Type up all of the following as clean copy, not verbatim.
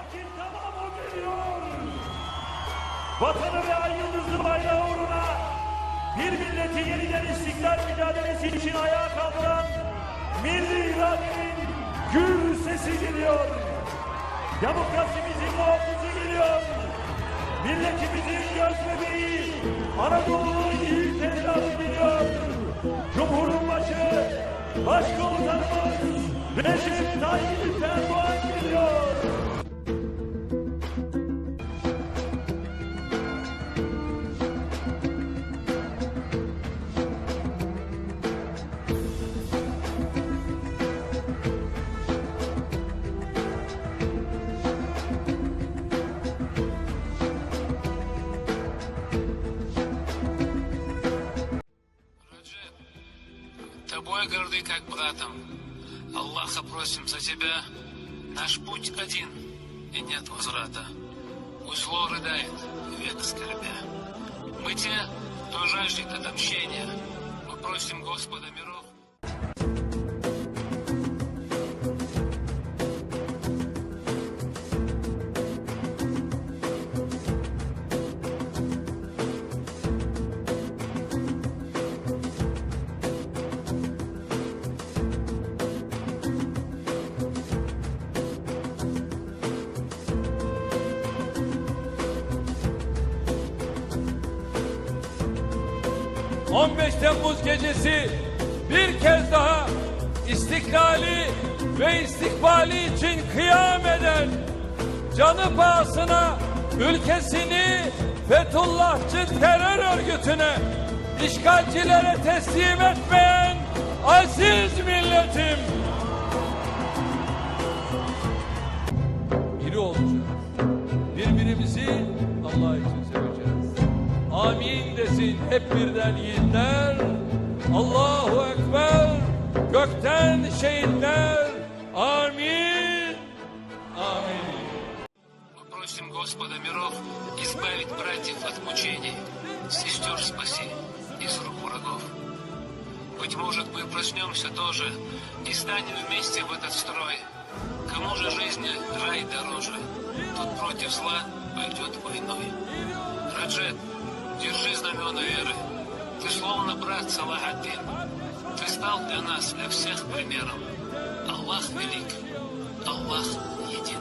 Vakit tamam o geliyor. Vatanı ve ay yıldızlı bayrağı uğruna bir milleti yeniden istiklal mücadelesi için ayağa kaldıran milli iradenin gür sesi geliyor. Demokrasimizin muhafızı geliyor. Milletimizin göz bebeği Anadolu'nun yiğit evladı geliyor. Cumhurun başı Başkomutanımız Recep Tayyip Erdoğan geliyor. 'Тобой горды, как братом. Аллаха просим за тебя. Наш путь один, и нет возврата. Пусть зло рыдает, век скорбя. Мы те, кто жаждет отомщения. Мы просим Господа миров. 15 Temmuz gecesi bir kez daha istiklali ve istikbali için kıyam eden, canı pahasına ülkesini Fethullahçı terör örgütüne, işgalcilere teslim etmeyen aziz milletim. Biri olacağız. Birbirimizi Allah için seveceğiz. Amin desin hep birden yiğitler. Allahu Ekber. Gökten şehitler. Amin. Amin. Мы просим Господа миров избавить братьев от мучений, сестер спаси из рук врагов. Быть может, мы проснемся тоже и станем вместе в этот строй. Кому же жизни рай дороже, тот против зла пойдет войной. Раджет, держи знамена веры. Ты словно брат Салах-ад-Дин. Ты стал для нас, для всех примером. Аллах велик, Аллах един.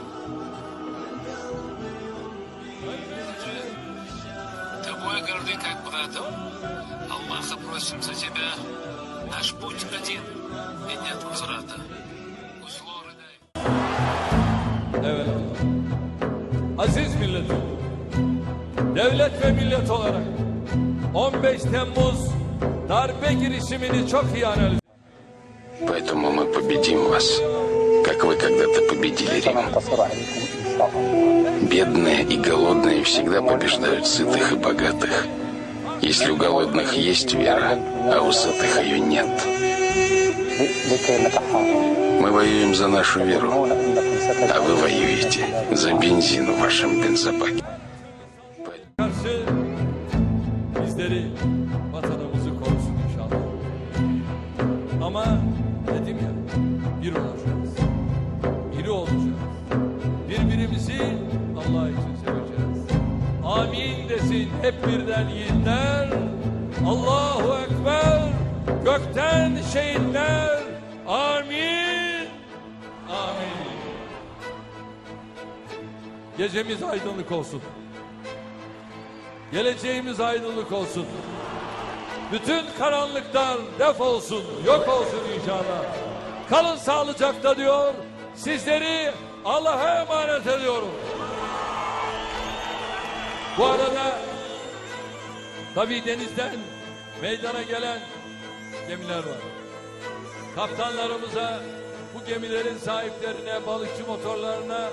Тобой горды, как братом. Аллаха просим за тебя. Наш путь один, и нет возврата. Пусть зло рыдает. Evet. Aziz milletim. Devlet ve millet olarak 15 Temmuz darbe girişimini çok iyi analiz. Поэтому мы победим вас, как вы когда-то победили Рим. Бедные и голодные всегда побеждают сытых и богатых. Если у голодных есть вера, а у сытых ее нет. Мы воюем за нашу веру, а вы воюете за бензин в вашем бензобаке. Karşı bizleri, vatanımızı korusun inşallah. Ama dedim ya, bir olacağız. Biri olacağız. Birbirimizi Allah için seveceğiz. Amin desin hep birden yiğitler. Allahu Ekber. Gökten şehitler. Amin. Amin. Gecemiz aydınlık olsun. Geleceğimiz aydınlık olsun. Bütün karanlıklar defolsun, yok olsun inşallah. Kalın sağlıcakla diyor. Sizleri Allah'a emanet ediyorum. Bu arada tabii denizden meydana gelen gemiler var. Kaptanlarımıza, bu gemilerin sahiplerine, balıkçı motorlarına,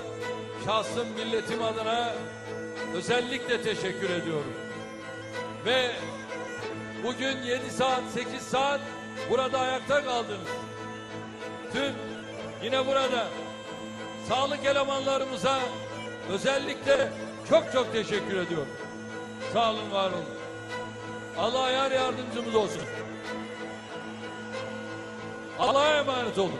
şahsım milletim adına özellikle teşekkür ediyorum. Ve bugün 7 saat, 8 saat burada ayakta kaldınız. Tüm yine burada sağlık elemanlarımıza özellikle çok teşekkür ediyorum. Sağ olun, var olun. Allah yar yardımcımız olsun. Allah'a emanet olun.